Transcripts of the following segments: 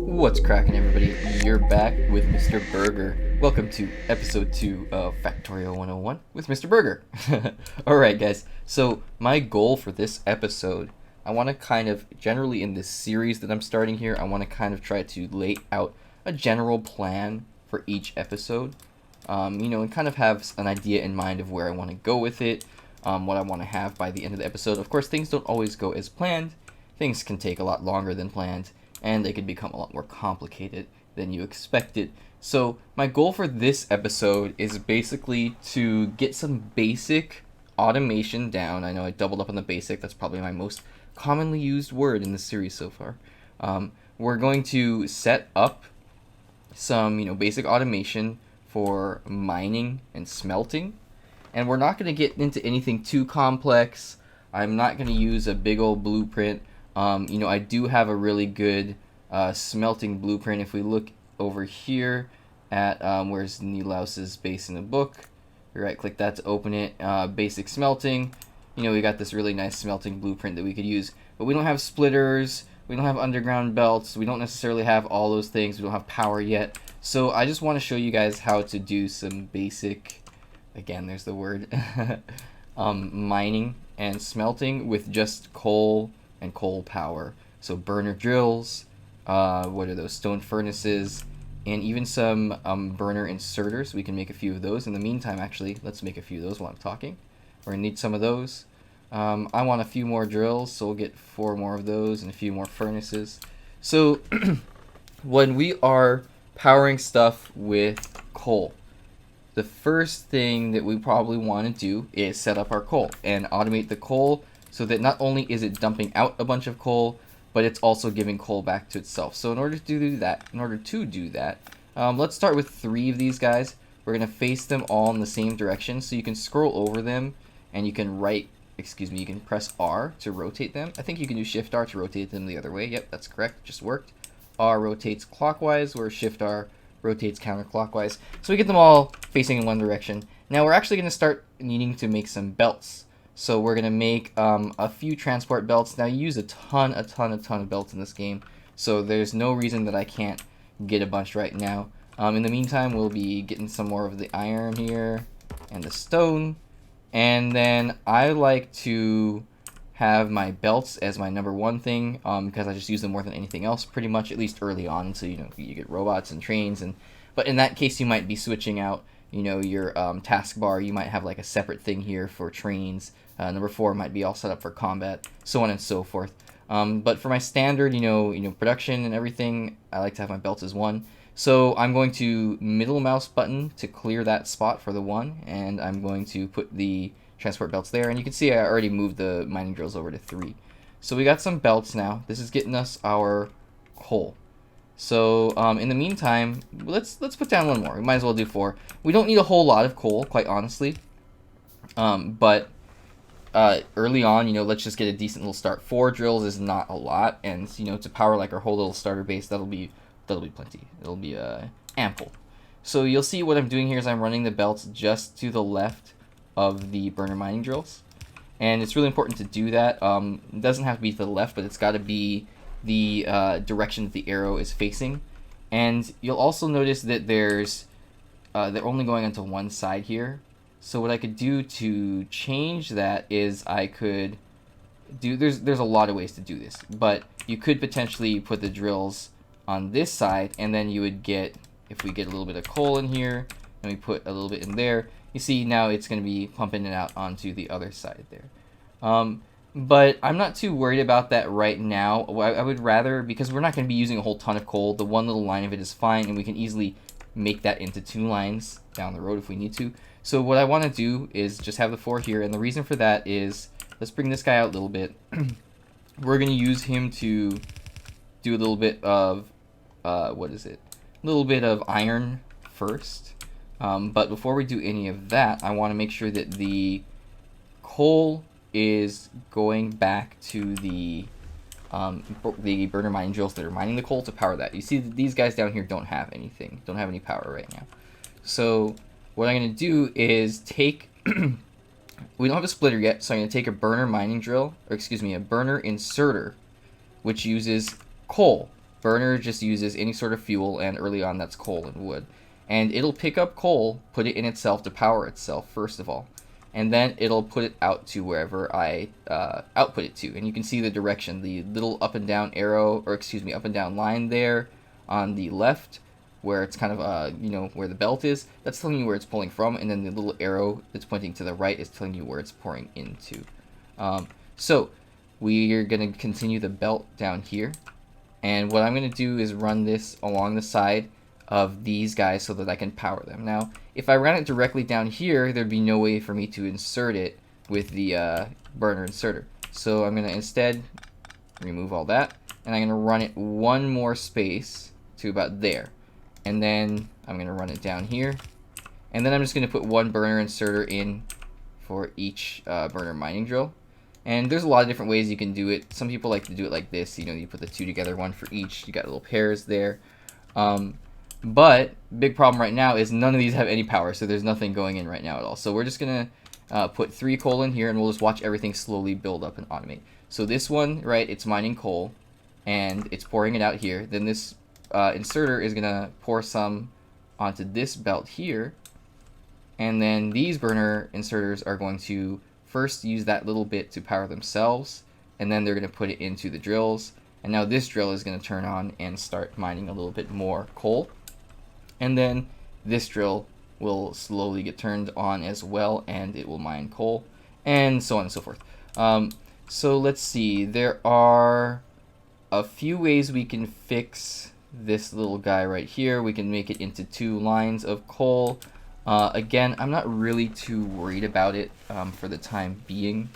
What's cracking, everybody? You're back with Mr. Berger. Welcome to episode 2 of Factorio 101 with Mr. Berger. Alright, guys, so my goal for this episode, I want to kind of, generally in this series that I'm starting here, I want to kind of try to lay out a general plan for each episode, and kind of have an idea in mind of where I want to go with it, what I want to have by the end of the episode. Of course, things don't always go as planned. Things can take a lot longer than planned, and they could become a lot more complicated than you expected. So my goal for this episode is basically to get some basic automation down. I know I doubled up on the basic. That's probably my most commonly used word in this series so far. We're going to set up some, basic automation for mining and smelting. And we're not going to get into anything too complex. I'm not going to use a big old blueprint. I do have a really good smelting blueprint. If we look over here at where's Nilaus's base in the book, right click that to open it. Basic smelting. We got this really nice smelting blueprint that we could use, but we don't have splitters, we don't have underground belts, we don't necessarily have all those things, we don't have power yet. So I just want to show you guys how to do some basic, again there's the word, mining and smelting with just coal and coal power. So burner drills, what are those, stone furnaces, and even some burner inserters. We can make a few of those. In the meantime, actually, let's make a few of those while I'm talking. We're gonna need some of those. I want a few more drills, so we'll get 4 more of those and a few more furnaces. So when we are powering stuff with coal, the first thing that we probably want to do is set up our coal and automate the coal so that not only is it dumping out a bunch of coal, but it's also giving coal back to itself. So in order to do that, let's start with 3 of these guys. We're going to face them all in the same direction. So you can scroll over them and you can you can press R to rotate them. I think you can do Shift R to rotate them the other way. Yep, that's correct. Just worked. R rotates clockwise, where Shift R rotates counterclockwise. So we get them all facing in one direction. Now we're actually going to start needing to make some belts. So we're going to make a few transport belts. Now you use a ton of belts in this game, so there's no reason that I can't get a bunch right now. In the meantime, we'll be getting some more of the iron here and the stone. And then I like to have my belts as my number 1 thing, because I just use them more than anything else, pretty much, at least early on. So you get robots and trains, but in that case you might be switching out your taskbar. You might have like a separate thing here for trains. Number 4 might be all set up for combat, so on and so forth. But for my standard, production and everything, I like to have my belts as 1. So I'm going to middle mouse button to clear that spot for the 1, and I'm going to put the transport belts there. And you can see I already moved the mining drills over to 3. So we got some belts now. This is getting us our coal. So in the meantime, let's put down 1 more. We might as well do 4. We don't need a whole lot of coal, quite honestly. But early on, let's just get a decent little start. 4 drills is not a lot, and to power like our whole little starter base, that'll be plenty. It'll be ample. So you'll see what I'm doing here is I'm running the belts just to the left of the burner mining drills, and it's really important to do that. It doesn't have to be to the left, but it's got to be the direction that the arrow is facing. And you'll also notice that there's they're only going onto one side here. So what I could do to change that is I could do, there's a lot of ways to do this, but you could potentially put the drills on this side, and then you would get, if we get a little bit of coal in here and we put a little bit in there, you see now it's going to be pumping it out onto the other side there. But I'm not too worried about that right now. I would rather, because we're not going to be using a whole ton of coal, the 1 little line of it is fine, and we can easily make that into 2 lines down the road if we need to. So what I want to do is just have the 4 here, and the reason for that is, let's bring this guy out a little bit. We're going to use him to do a little bit of, a little bit of iron first. But before we do any of that, I want to make sure that the coal is going back to the burner mining drills that are mining the coal to power that. You see these guys down here don't have anything, any power right now. So what I'm going to do is take We don't have a splitter yet, so I'm going to take a burner mining drill, or excuse me, a burner inserter, which uses coal. Burner just uses any sort of fuel, and early on that's coal and wood. And it'll pick up coal, put it in itself to power itself, first of all. And then it'll put it out to wherever I output it to. And you can see the direction, the little up and down arrow, or excuse me, up and down line there on the left, where it's kind of, where the belt is, that's telling you where it's pulling from, and then the little arrow that's pointing to the right is telling you where it's pouring into. So we are going to continue the belt down here, and what I'm going to do is run this along the side of these guys so that I can power them. Now, if I ran it directly down here, there'd be no way for me to insert it with the burner inserter. So I'm going to instead remove all that, and I'm going to run it one more space to about there. And then I'm going to run it down here. And then I'm just going to put one burner inserter in for each burner mining drill. And there's a lot of different ways you can do it. Some people like to do it like this. You put the two together, one for each. You got little pairs there. But big problem right now is none of these have any power, so there's nothing going in right now at all. So we're just going to put 3 coal in here, and we'll just watch everything slowly build up and automate. So this one, right, it's mining coal, and it's pouring it out here. Then this inserter is going to pour some onto this belt here, and then these burner inserters are going to first use that little bit to power themselves, and then they're going to put it into the drills. And now this drill is going to turn on and start mining a little bit more coal, and then this drill will slowly get turned on as well, and it will mine coal, and so on and so forth. So let's see, there are a few ways we can fix this little guy right here. We can make it into 2 lines of coal. Again, I'm not really too worried about it for the time being.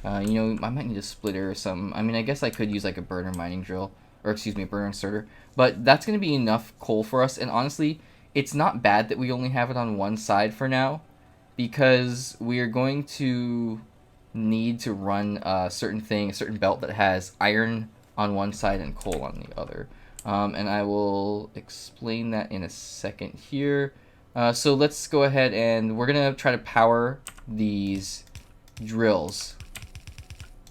I might need a splitter or something. I mean, I guess I could use like a burner mining drill, or excuse me, a burner inserter, but that's going to be enough coal for us. And honestly, it's not bad that we only have it on one side for now, because we are going to need to run a certain belt that has iron on one side and coal on the other. And I will explain that in a second here. So let's go ahead, and we're going to try to power these drills.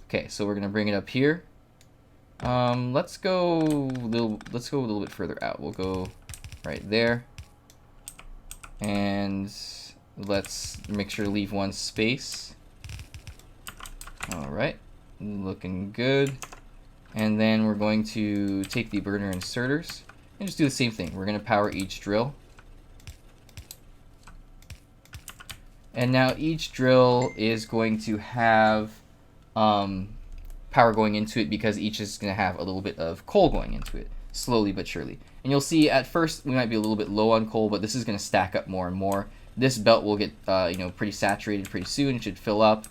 Okay, so we're going to bring it up here. Let's go a little bit further out. We'll go right there. And let's make sure to leave one space. All right, looking good. And then we're going to take the burner inserters and just do the same thing. We're going to power each drill. And now each drill is going to have power going into it, because each is going to have a little bit of coal going into it, slowly but surely. And you'll see at first we might be a little bit low on coal, but this is going to stack up more and more. This belt will get pretty saturated pretty soon. It should fill up.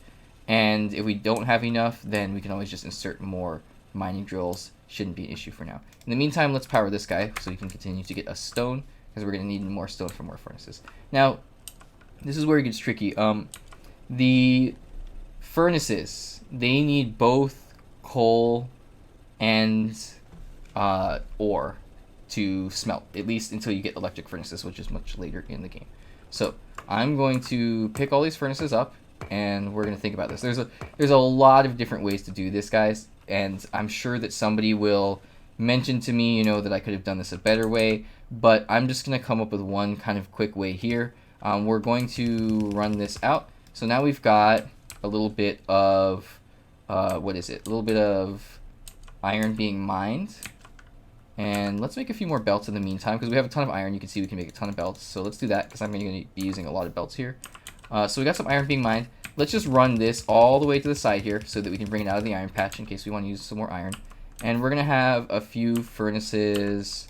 And if we don't have enough, then we can always just insert more mining drills. Shouldn't be an issue for now. In the meantime, let's power this guy so we can continue to get us stone, because we're going to need more stone for more furnaces. Now, this is where it gets tricky. The furnaces, they need both coal and ore to smelt, at least until you get electric furnaces, which is much later in the game. So I'm going to pick all these furnaces up, and we're going to think about this. There's a lot of different ways to do this, guys, and I'm sure that somebody will mention to me, that I could have done this a better way, but I'm just going to come up with one kind of quick way here. We're going to run this out. So now we've got a little bit of, a little bit of iron being mined. And let's make a few more belts in the meantime, because we have a ton of iron. You can see we can make a ton of belts. So let's do that, because I'm going to be using a lot of belts here. So we got some iron being mined. Let's just run this all the way to the side here so that we can bring it out of the iron patch in case we want to use some more iron. And we're going to have a few furnaces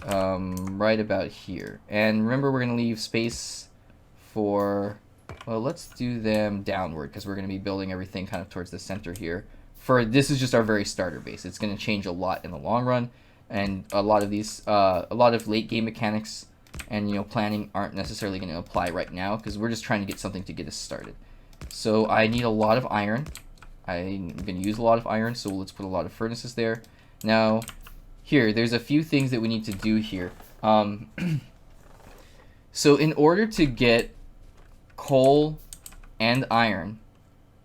right about here. And remember, we're going to leave space for, well, let's do them downward, because we're going to be building everything kind of towards the center here. This is just our very starter base. It's going to change a lot in the long run, and a lot of late game mechanics and planning aren't necessarily going to apply right now, because we're just trying to get something to get us started. So I need a lot of iron. I'm going to use a lot of iron, so let's put a lot of furnaces there. Now, there's a few things that we need to do here. So in order to get coal and iron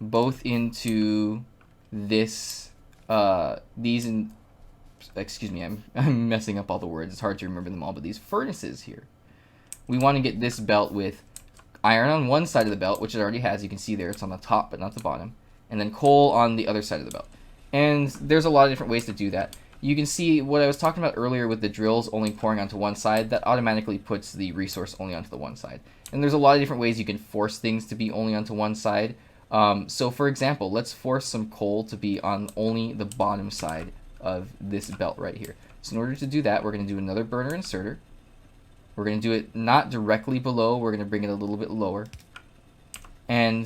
both into this these in excuse me, I'm messing up all the words. It's hard to remember them all, but these furnaces here. We want to get this belt with iron on one side of the belt, which it already has. You can see there it's on the top but not the bottom, and then coal on the other side of the belt. And there's a lot of different ways to do that. You can see what I was talking about earlier with the drills only pouring onto one side. That automatically puts the resource only onto the one side. And there's a lot of different ways you can force things to be only onto one side. So for example, let's force some coal to be on only the bottom side of this belt right here. So in order to do that, we're going to do another burner inserter. We're going to do it not directly below. We're going to bring it a little bit lower. And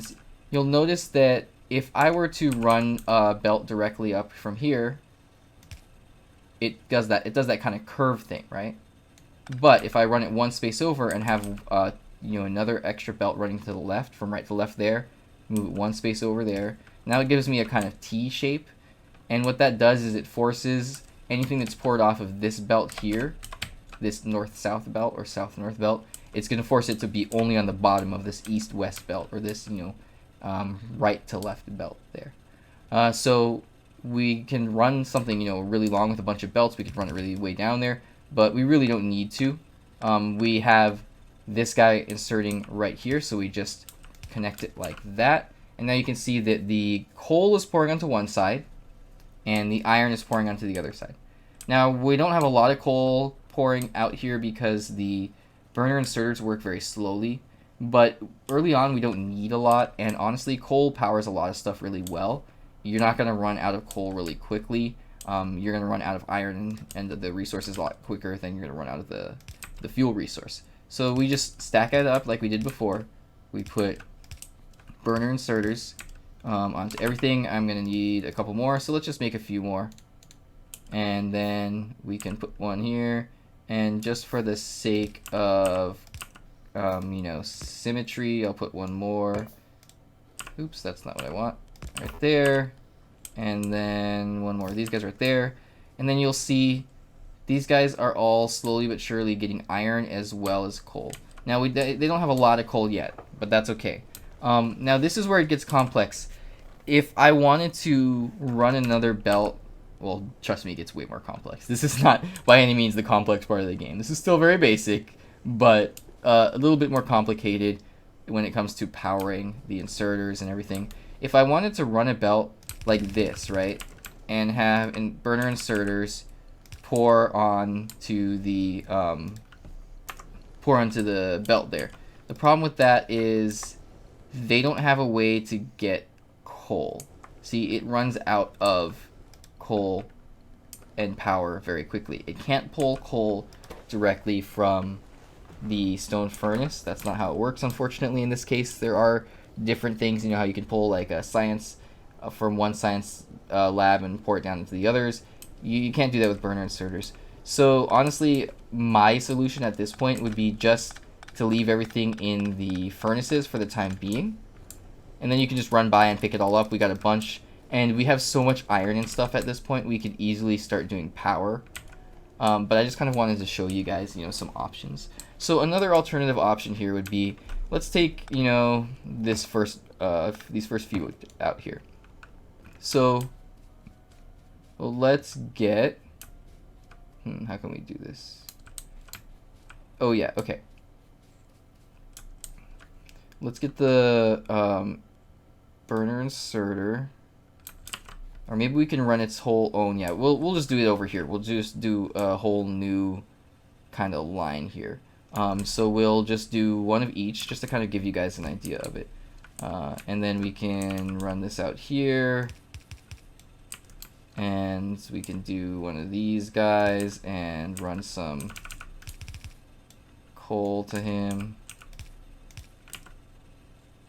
you'll notice that if I were to run a belt directly up from here, it does that. It does that kind of curve thing, right? But if I run it one space over and have another extra belt running to the left, from right to left there, move it one space over there, now it gives me a kind of T shape. And what that does is it forces anything that's poured off of this belt here, this north-south belt or south-north belt, it's going to force it to be only on the bottom of this east-west belt, or this right-to-left belt there. So we can run something really long with a bunch of belts. We could run it really way down there, but we really don't need to. We have this guy inserting right here, so we just connect it like that. And now you can see that the coal is pouring onto one side, and the iron is pouring onto the other side. Now, we don't have a lot of coal pouring out here because the burner inserters work very slowly, but early on we don't need a lot, and honestly, coal powers a lot of stuff really well. You're not going to run out of coal really quickly. You're going to run out of iron and the resources a lot quicker than you're going to run out of the fuel resource. So we just stack it up like we did before. We put burner inserters onto everything. I'm going to need a couple more, so let's just make a few more. And then we can put one here. And just for the sake of, symmetry, I'll put one more. Oops, that's not what I want. Right there. And then one more of these guys right there. And then you'll see these guys are all slowly but surely getting iron as well as coal. Now, they don't have a lot of coal yet, but that's okay. Now, this is where it gets complex. If I wanted to run another belt, well, trust me, it gets way more complex. This is not by any means the complex part of the game. This is still very basic, but a little bit more complicated when it comes to powering the inserters and everything. If I wanted to run a belt like this, right, and have burner inserters pour onto the belt there, the problem with that is they don't have a way to get coal. See, it runs out of coal and power very quickly. It can't pull coal directly from the stone furnace. That's not how it works, unfortunately. In this case, there are different things. You know how you can pull like a science from one science lab and pour it down into the others. You can't do that with burner inserters. So honestly, my solution at this point would be just to leave everything in the furnaces for the time being, and then you can just run by and pick it all up. We got a bunch, and we have so much iron and stuff at this point, we could easily start doing power. But I just kind of wanted to show you guys, some options. So another alternative option here would be, let's take, these first few out here. So let's get, how can we do this? Oh yeah, okay. Let's get the burner inserter, or maybe we can run its whole own. Yeah, we'll just do it over here. We'll just do a whole new kind of line here. So we'll just do one of each, just to kind of give you guys an idea of it. And then we can run this out here, and we can do one of these guys and run some coal to him.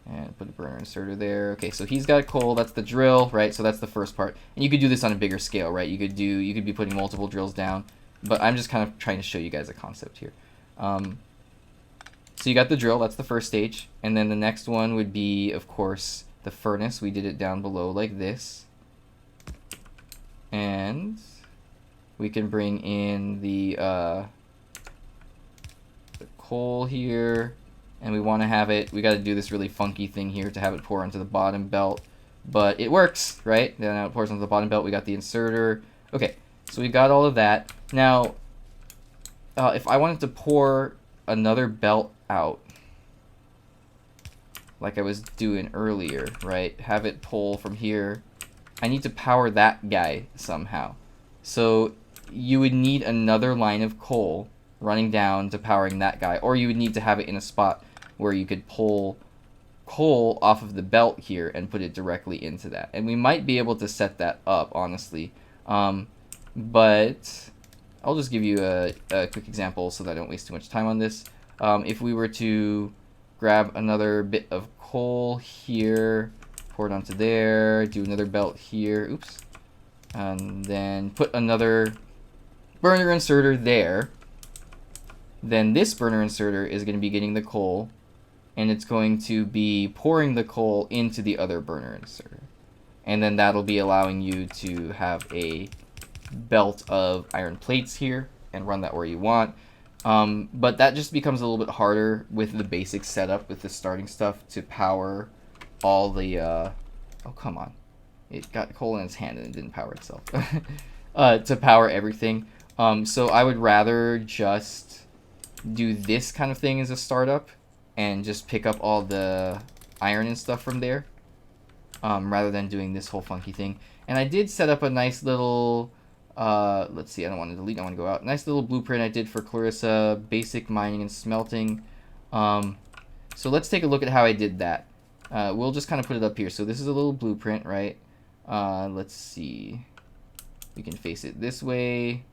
And put a burner inserter there. Okay, so he's got coal. That's the drill, right? So that's the first part. And you could do this on a bigger scale, right? You could be putting multiple drills down. But I'm just kind of trying to show you guys a concept here. So you got the drill. That's the first stage. And then the next one would be, of course, the furnace. We did it down below like this. And we can bring in the coal here. and we want to have it, we got to do this really funky thing here to have it pour onto the bottom belt, but it works, right? Then now it pours onto the bottom belt. We got the inserter. Okay, so we got all of that. Now, if I wanted to pour another belt out, like I was doing earlier, right? Have it pull from here. I need to power that guy somehow. So you would need another line of coal running down to powering that guy, or you would need to have it in a spot where you could pull coal off of the belt here and put it directly into that. And we might be able to set that up, honestly. But I'll just give you a quick example so that I don't waste too much time on this. If we were to grab another bit of coal here, pour it onto there, do another belt here, oops, and then put another burner inserter there, then this burner inserter is going to be getting the coal, and it's going to be pouring the coal into the other burner inserter. And then that'll be allowing you to have a belt of iron plates here and run that where you want. But that just becomes a little bit harder with the basic setup with the starting stuff to power all the oh, come on, it got coal in its hand and it didn't power itself. To power everything. So I would rather just do this kind of thing as a startup and just pick up all the iron and stuff from there, rather than doing this whole funky thing. And I did set up a nice little let's see, I don't want to delete, I want to go out. Nice little blueprint I did for Clarissa, basic mining and smelting. So let's take a look at how I did that. We'll just kind of put it up here. So this is a little blueprint, right? Let's see. We can face it this way.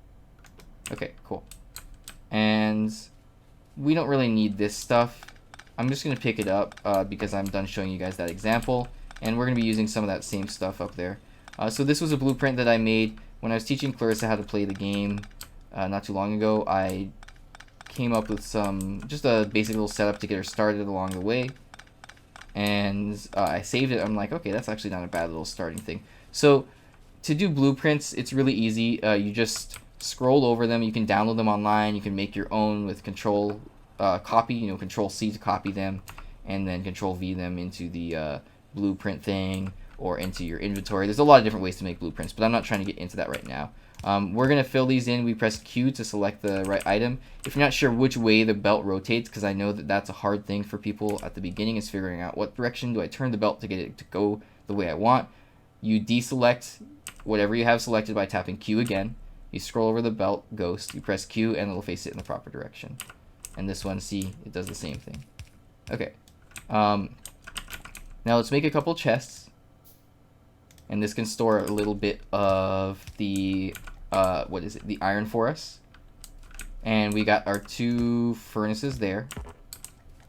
Okay, cool. And we don't really need this stuff. I'm just going to pick it up because I'm done showing you guys that example. And we're going to be using some of that same stuff up there. So this was a blueprint that I made when I was teaching Clarissa how to play the game not too long ago. I came up with just a basic little setup to get her started along the way. And I saved it. I'm like, okay, that's actually not a bad little starting thing. So to do blueprints, it's really easy. You just scroll over them. You can download them online. You can make your own with Control copy, Control C to copy them, and then Control V them into the blueprint thing or into your inventory. There's a lot of different ways to make blueprints, but I'm not trying to get into that right now. We're going to fill these in. We press Q to select the right item. If you're not sure which way the belt rotates, because I know that that's a hard thing for people at the beginning, is figuring out what direction do I turn the belt to get it to go the way I want. You deselect whatever you have selected by tapping Q again. You scroll over the belt ghost, you press Q, and it'll face it in the proper direction. And this one, see, it does the same thing. Okay. Now let's make a couple chests. And this can store a little bit of the, the iron for us. And we got our 2 furnaces there.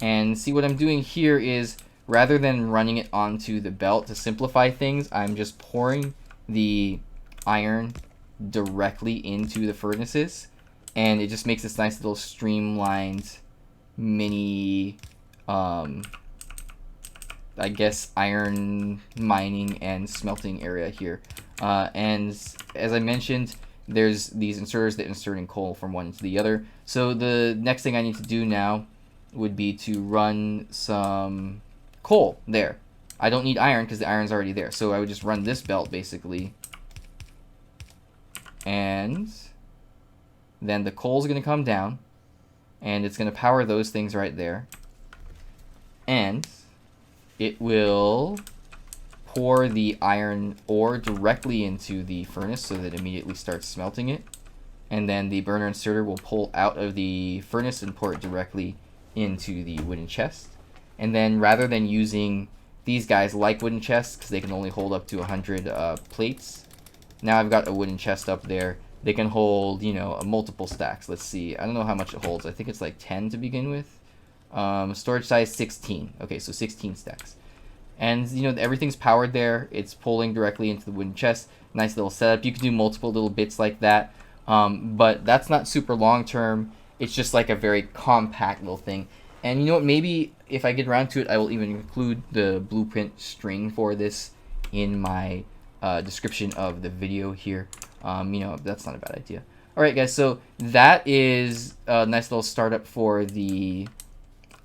And see, what I'm doing here is, rather than running it onto the belt to simplify things, I'm just pouring the iron directly into the furnaces. And it just makes this nice little streamlined mini, I guess, iron mining and smelting area here. And as I mentioned, there's these inserters that insert in coal from one to the other. So the next thing I need to do now would be to run some coal there. I don't need iron because the iron's already there. So I would just run this belt basically. And then the coal's going to come down. And it's going to power those things right there. And it will pour the iron ore directly into the furnace so that it immediately starts smelting it. And then the burner inserter will pull out of the furnace and pour it directly into the wooden chest. And then rather than using these guys like wooden chests, because they can only hold up to 100 plates, now I've got a wooden chest up there. They can hold, multiple stacks. Let's see. I don't know how much it holds. I think it's like 10 to begin with. Storage size 16. Okay, so 16 stacks. And, everything's powered there. It's pulling directly into the wooden chest. Nice little setup. You can do multiple little bits like that. But that's not super long term. It's just like a very compact little thing. And you know what? Maybe if I get around to it, I will even include the blueprint string for this in my description of the video here. That's not a bad idea. All right, guys. So that is a nice little startup for the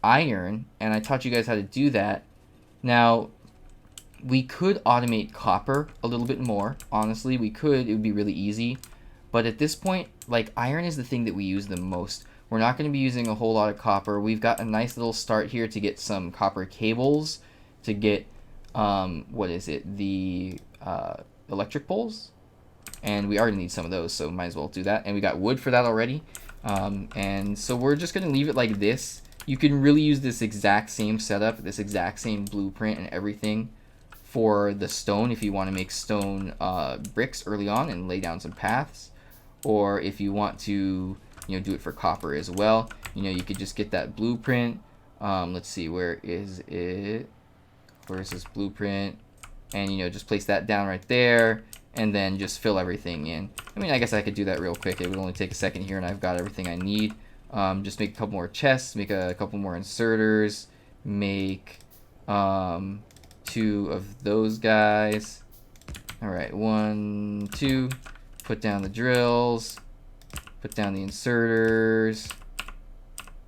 iron, and I taught you guys how to do that. Now, we could automate copper a little bit more. Honestly, we could. It would be really easy. But at this point, like, iron is the thing that we use the most. We're not going to be using a whole lot of copper. We've got a nice little start here to get some copper cables, to get, what is it, the electric poles. And we already need some of those, so might as well do that. And we got wood for that already. And so we're just going to leave it like this. You can really use this exact same setup, this exact same blueprint and everything for the stone if you want to make stone bricks early on and lay down some paths. Or if you want to, do it for copper as well. You could just get that blueprint. Let's see, where is it? Where is this blueprint? And, just place that down right there. And then just fill everything in. I mean, I guess I could do that real quick. It would only take a second here, and I've got everything I need. Just make a couple more chests, make a couple more inserters, make 2 of those guys. All right, 1, 2. Put down the drills. Put down the inserters.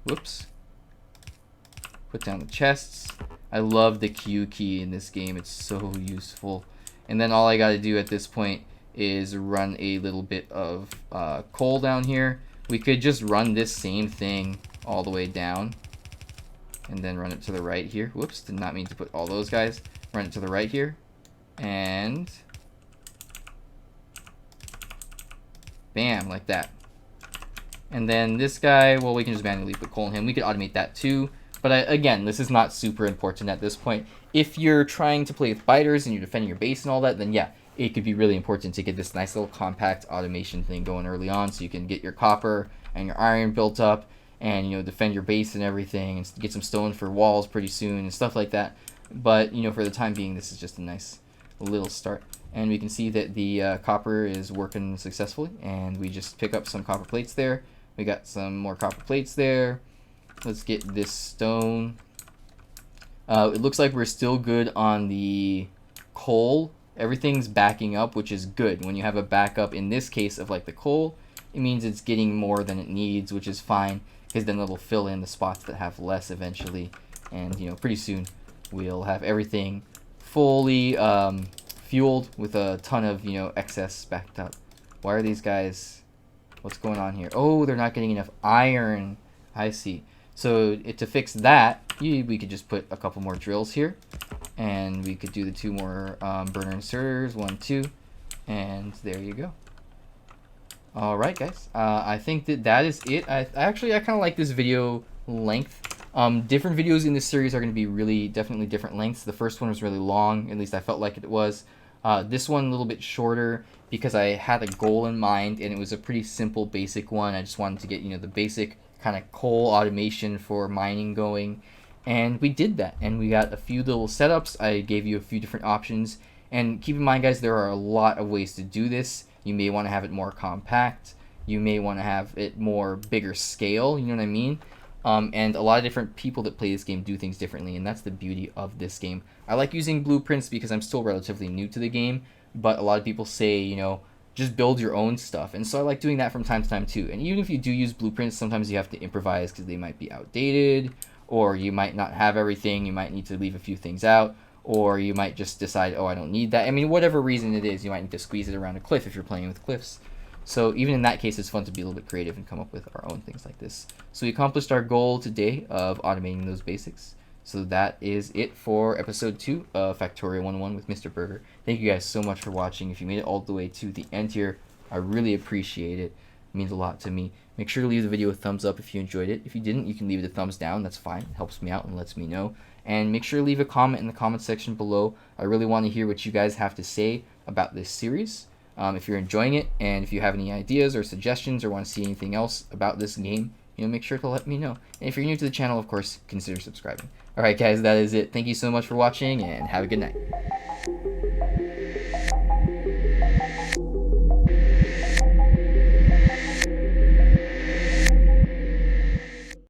Whoops. Put down the chests. I love the Q key in this game. It's so useful. And then all I got to do at this point is run a little bit of coal down here. We could just run this same thing all the way down. And then run it to the right here. Whoops, did not mean to put all those guys. Run it to the right here. And bam, like that. And then this guy, well, we can just manually put coal in him. We could automate that too. But again, this is not super important at this point. If you're trying to play with biters and you're defending your base and all that, then yeah, it could be really important to get this nice little compact automation thing going early on so you can get your copper and your iron built up and, defend your base and everything and get some stone for walls pretty soon and stuff like that. But, for the time being, this is just a nice little start. And we can see that the copper is working successfully, and we just pick up some copper plates there. We got some more copper plates there. Let's get this stone. It looks like we're still good on the coal. Everything's backing up, which is good. When you have a backup, in this case of like the coal, it means it's getting more than it needs, which is fine, because then it'll fill in the spots that have less eventually. And, pretty soon we'll have everything fully fueled with a ton of, excess backed up. Why are these guys... What's going on here? Oh, they're not getting enough iron. I see. So to fix that, we could just put a couple more drills here. And we could do the 2 more burner inserters. 1, 2. And there you go. Alright, guys. I think that is it. I kind of like this video length. Different videos in this series are going to be definitely different lengths. The first one was really long. At least I felt like it was. This one a little bit shorter because I had a goal in mind, and it was a pretty simple, basic one. I just wanted to get, the basic kind of coal automation for mining going, and we did that, and we got a few little setups. I gave you a few different options, and keep in mind, guys, there are a lot of ways to do this. You may want to have it more compact. You may want to have it more bigger scale, you know what I mean? And a lot of different people that play this game do things differently, and that's the beauty of this game. I like using blueprints because I'm still relatively new to the game, but a lot of people say, just build your own stuff, and so I like doing that from time to time too. And even if you do use blueprints, sometimes you have to improvise because they might be outdated, or you might not have everything. You might need to leave a few things out, or you might just decide, oh, I don't need that. I mean, whatever reason it is, you might need to squeeze it around a cliff if you're playing with cliffs. So even in that case, it's fun to be a little bit creative and come up with our own things like this. So we accomplished our goal today of automating those basics. So that is it for episode 2 of Factorio 101 with Mr. Berger. Thank you guys so much for watching. If you made it all the way to the end here, I really appreciate it. It means a lot to me. Make sure to leave the video a thumbs up if you enjoyed it. If you didn't, you can leave it a thumbs down. That's fine. It helps me out and lets me know. And make sure to leave a comment in the comment section below. I really want to hear what you guys have to say about this series. If you're enjoying it, and if you have any ideas or suggestions or want to see anything else about this game, make sure to let me know. And if you're new to the channel, of course, consider subscribing. Alright guys, that is it. Thank you so much for watching, and have a good night.